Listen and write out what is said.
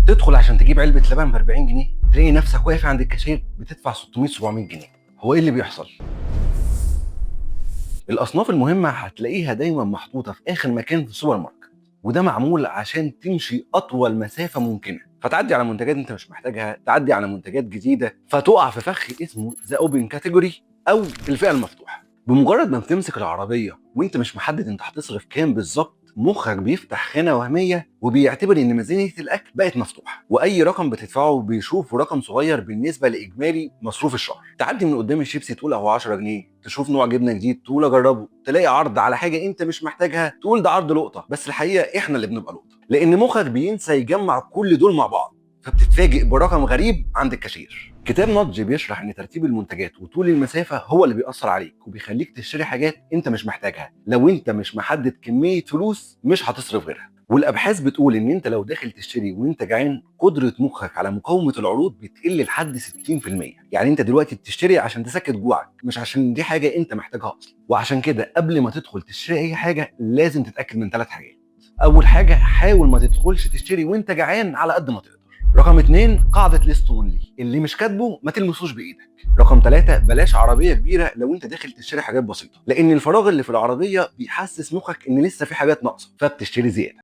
تدخل عشان تجيب علبه لبن ب 40 جنيه، تلاقي نفسك واقف عند الكاشير بتدفع 600 700 جنيه. هو ايه اللي بيحصل؟ الاصناف المهمه هتلاقيها دايما محطوطه في اخر مكان في السوبر ماركت، وده معمول عشان تمشي اطول مسافه ممكنه، فتعدي على منتجات انت مش محتاجها، تعدي على منتجات جديده، فتقع في فخ اسمه ذا اوبن كاتيجوري او الفئه المفتوحه. بمجرد ما بتمسك العربيه وانت مش محدد انت هتصرف كام بالظبط، مخك بيفتح خانه وهميه وبيعتبر ان ميزانيه الاكل بقت مفتوحه، واي رقم بتدفعه بيشوفه رقم صغير بالنسبه لاجمالي مصروف الشهر. تعدي من قدام الشيبسي تقول اهو 10 جنيه، تشوف نوع جبنه جديد تقول اجربه، تلاقي عرض على حاجه انت مش محتاجها تقول ده عرض لقطه، بس الحقيقه احنا اللي بنبقى لقطه، لان مخك بينسى يجمع كل دول مع بعض، فبتتفاجئ برقم غريب عند الكاشير. كتاب نضج بيشرح ان ترتيب المنتجات وطول المسافه هو اللي بيأثر عليك وبيخليك تشتري حاجات انت مش محتاجها. لو انت مش محدد كميه فلوس مش هتصرف غيرها. والابحاث بتقول ان انت لو داخل تشتري وانت جعان، قدره مخك على مقاومه العروض بتقل لحد 60%. يعني انت دلوقتي بتشتري عشان تسكت جوعك، مش عشان دي حاجه انت محتاجها اصلا. وعشان كده قبل ما تدخل تشتري اي حاجه لازم تتاكد من 3 حاجات. اول حاجه، حاول ما تدخلش تشتري وانت جعان على قد ما تقدر. رقم 2، قاعده ليست اونلي، اللي مش كاتبه ما تلمسوش بايدك. رقم 3، بلاش عربيه كبيره لو انت داخل تشتري حاجات بسيطه، لان الفراغ اللي في العربيه بيحسس مخك ان لسه في حاجات ناقصه فبتشتري زياده.